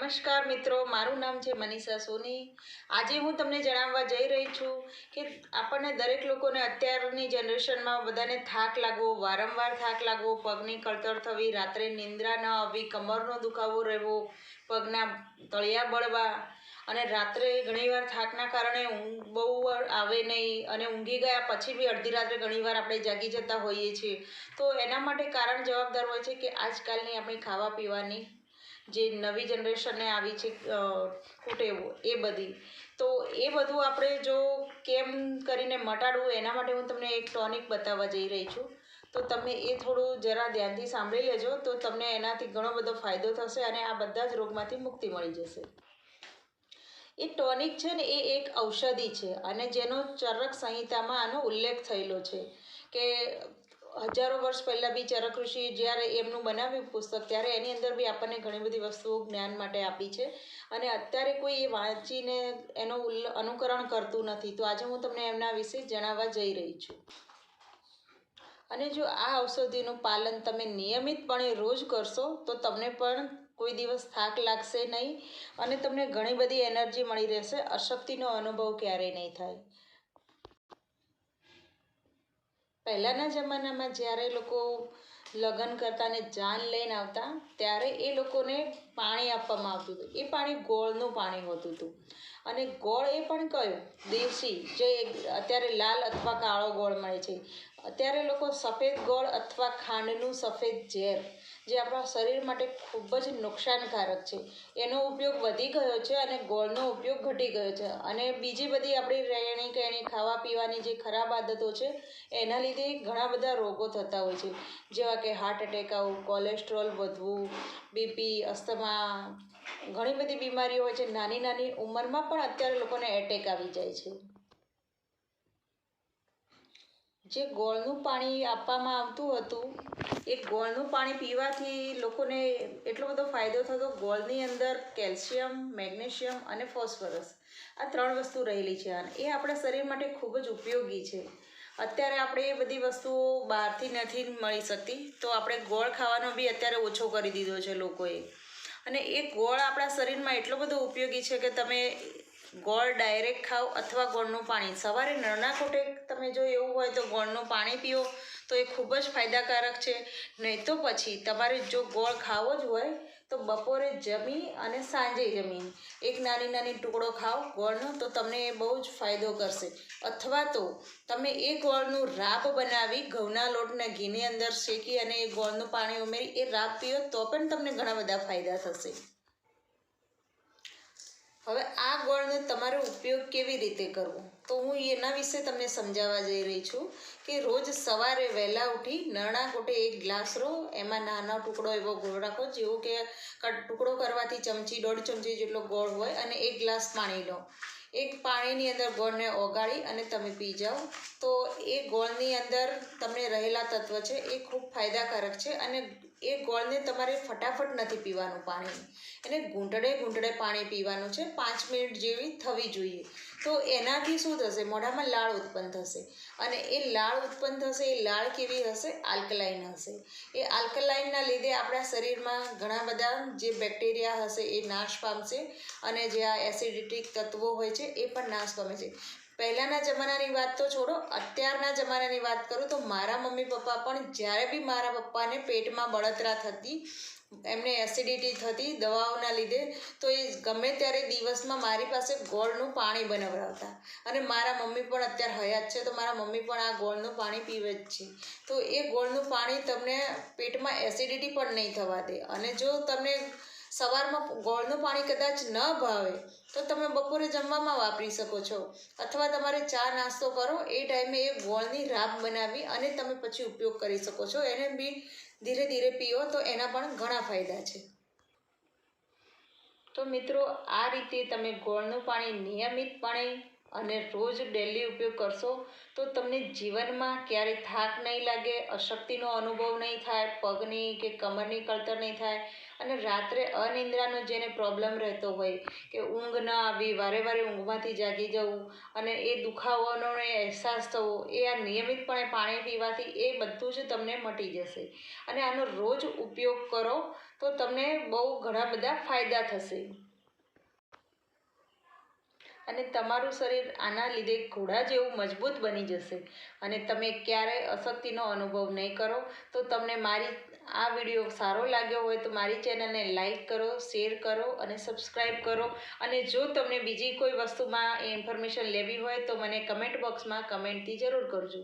નમસ્કાર મિત્રો, મારું નામ છે મનીષા સોની। આજે હું તમને જણાવવા જઈ રહી છું કે આપણને દરેક લોકોને અત્યારની જનરેશનમાં બધાને થાક લાગવો, વારંવાર થાક લાગવો, પગની કળતર થવી, રાત્રે નિંદ્રા ન આવવી, કમરનો દુખાવો રહેવો, પગના તળિયા બળવા અને રાત્રે ઘણીવાર થાકના કારણે ઊંઘ બહુ આવે નહીં અને ઊંઘી ગયા પછી બી અડધી રાત્રે ઘણીવાર આપણે જાગી જતા હોઈએ છીએ। તો એના માટે કારણ જવાબદાર હોય છે કે આજકાલની આપણી ખાવા પીવાની જે નવી જનરેશનને આવી છે કુટેવો એ બધી, તો એ બધું આપણે જો કેમ કરીને મટાડવું એના માટે હું તમને એક ટોનિક બતાવવા જઈ રહી છું। તો તમે એ થોડું જરા ધ્યાનથી સાંભળી લેજો તો તમને એનાથી ઘણો બધો ફાયદો થશે અને આ બધા જ રોગમાંથી મુક્તિ મળી જશે। એ ટોનિક છે ને એ એક ઔષધિ છે અને જેનો ચરક સંહિતામાં આનો ઉલ્લેખ થયેલો છે કે હજારો વર્ષ પહેલાં બી ચરક ઋષિ જ્યારે એમનું બનાવ્યું પુસ્તક ત્યારે એની અંદર બી આપણને ઘણી બધી વસ્તુઓ જ્ઞાન માટે આપી છે અને અત્યારે કોઈ એ વાંચીને એનો અનુકરણ કરતું નથી। તો આજે હું તમને એમના વિશે જણાવવા જઈ રહી છું। અને જો આ ઔષધિનું પાલન તમે નિયમિતપણે રોજ કરશો તો તમને પણ કોઈ દિવસ થાક લાગશે નહીં અને તમને ઘણી બધી એનર્જી મળી રહેશે, અશક્તિનો અનુભવ ક્યારેય નહીં થાય। પહેલાંના જમાનામાં જ્યારે લોકો લગ્ન કરતા ને જાન લઈને આવતા ત્યારે એ લોકોને પાણી આપવામાં આવતું હતું। એ પાણી ગોળનું પાણી હોતું હતું અને ગોળ એ પણ કયો દેશી, જે અત્યારે લાલ અથવા કાળો ગોળ મળે છે। અત્યારે લોકો સફેદ ગોળ અથવા ખાંડનું સફેદ ઝેર જે આપણા શરીર માટે ખૂબ જ નુકસાનકારક છે એનો ઉપયોગ વધી ગયો છે અને ગોળનો ઉપયોગ ઘટી ગયો છે અને બીજી બધી આપણી રહેણી કહેણી ખાવા પીવાની જે ખરાબ આદતો છે એના લીધે ઘણા બધા રોગો થતા હોય છે, જેવા કે હાર્ટ એટેક આવવું, કોલેસ્ટ્રોલ વધવું, બીપી, અસ્થમા, ઘણી બધી બીમારીઓ હોય છે। નાની નાની ઉંમરમાં પણ અત્યારે લોકોને એટેક આવી જાય છે। જે ગોળનું પાણી આપવામાં આવતું હતું એ ગોળનું પાણી પીવાથી લોકોને એટલો બધો ફાયદો થતો। ગોળની અંદર કેલ્શિયમ, મેગ્નેશિયમ અને ફોસ્ફરસ આ 3 વસ્તુ રહેલી છે અને એ આપણા શરીર માટે ખૂબ જ ઉપયોગી છે। અત્યારે આપણે એ બધી વસ્તુઓ બહારથી નથી મળી શકતી તો આપણે ગોળ ખાવાનો બી અત્યારે ઓછો કરી દીધો છે લોકોએ અને એ ગોળ આપણા શરીરમાં એટલો બધો ઉપયોગી છે કે તમે ગોળ ડાયરેક્ટ ખાઓ અથવા ગોળનું પાણી સવારે નરણા કોઠે તમે જો એવું હોય તો ગોળનું પાણી પીઓ તો એ ખૂબ જ ફાયદાકારક છે। નહીં તો પછી તમારે જો ગોળ ખાવો જ હોય તો બપોરે જમી અને સાંજે જમી એક નાની નાની ટુકડો ખાઓ ગોળનો તો તમને એ બહુ જ ફાયદો કરશે। અથવા તો તમે એ ગોળનું રાબ બનાવી ઘઉંના લોટને ઘીની અંદર શેકી અને એ ગોળનું પાણી ઉમેરી એ રાબ પીઓ તો પણ તમને ઘણા બધા ફાયદા થશે। હવે આ ગોળનો તમારો ઉપયોગ કેવી રીતે કરવો તો હું એના વિશે તમને સમજાવવા જઈ રહી છું કે રોજ સવારે વહેલા ઉઠી નરણા કોઠે 1 ગ્લાસ લો, એમાં નાનો ટુકડો એવો ગોળ રાખો જેવો કે ટુકડો કરવાથી ચમચી 1.5 ચમચી જેટલો ગોળ હોય અને 1 ગ્લાસ પાણી લો। એક પાણીની અંદર ગોળને ઓગાળી અને તમે પી જાઓ તો એ ગોળની અંદર તમને રહેલા તત્વ છે એ ખૂબ ફાયદાકારક છે અને એ ગોળને તમારે ફટાફટ નથી પીવાનું પાણી, એને ઘૂંટડે ઘૂંટડે પાણી પીવાનું છે, 5 મિનિટ જેવી થવી જોઈએ। તો એનાથી શું થશે, મોઢામાં લાળ ઉત્પન્ન થશે અને એ લાળ ઉત્પન્ન થશે એ લાળ કેવી હશે, આલ્કલાઇન હશે। એ આલ્કલાઇનના લીધે આપણા શરીરમાં ઘણા બધા જે બેક્ટેરિયા હશે એ નાશ પામશે અને જે આ એસિડિટિક તત્વો હોય છે એ પણ નાશ પામે છે। પહેલાંના જમાનાની વાત તો છોડો, અત્યારના જમાનાની વાત કરું તો મારા મમ્મી પપ્પા પણ જ્યારે બી મારા પપ્પાને પેટમાં બળતરા થતી, એમને એસિડિટી થતી દવાઓના લીધે તો એ ગમે ત્યારે દિવસમાં મારી પાસે ગોળનું પાણી બનાવડાવતા અને મારા મમ્મી પણ અત્યારે હયાત છે તો મારા મમ્મી પણ આ ગોળનું પાણી પીવે જ છે। તો એ ગોળનું પાણી તમને પેટમાં એસિડિટી પણ નહીં થવા દે અને જો તમને સવારમાં ગોળનું પાણી કદાચ ન ભાવે તો તમે બપોરે જમવામાં વાપરી શકો છો અથવા તમારે ચા નાસ્તો કરો એ ટાઈમે એ ગોળની રાબ બનાવી અને તમે પછી ઉપયોગ કરી શકો છો। એને બી ધીરે ધીરે પીઓ તો એના પણ ઘણા ફાયદા છે। તો મિત્રો આ રીતે તમે ગોળનું પાણી નિયમિતપણે અને રોજ ડેલી ઉપયોગ કરશો તો તમને જીવનમાં ક્યારેય થાક નહીં લાગે, અશક્તિનો અનુભવ નહીં થાય, પગની કે કમરની કળતર નહીં થાય અને રાત્રે અનિદ્રાનો જેને પ્રોબ્લેમ રહેતો હોય કે ઊંઘ ન આવી, વારે વારે ઊંઘમાંથી જાગી જવું અને એ દુખાવાનો અહેસાસ થવો, એ આ નિયમિતપણે પાણી પીવાથી એ બધું જ તમને મટી જશે. અને આનો રોજ ઉપયોગ કરો તો તમને બહુ ઘણા બધા ફાયદા થશે અને તમારું શરીર આના લીધે ઘોડા જેવું મજબૂત બની જશે અને તમે ક્યારેય અશક્તિનો અનુભવ નહીં કરો. તો તમને મારી આ વિડીયો સારો લાગ્યો હોય તો મારી ચેનલને લાઈક કરો, શેર કરો અને સબસ્ક્રાઈબ કરો. અને જો તમને બીજી કોઈ વસ્તુમાં ઇન્ફોર્મેશન લેવી હોય તો મને કમેન્ટ બોક્સમાં કમેન્ટથી જરૂર કરજો.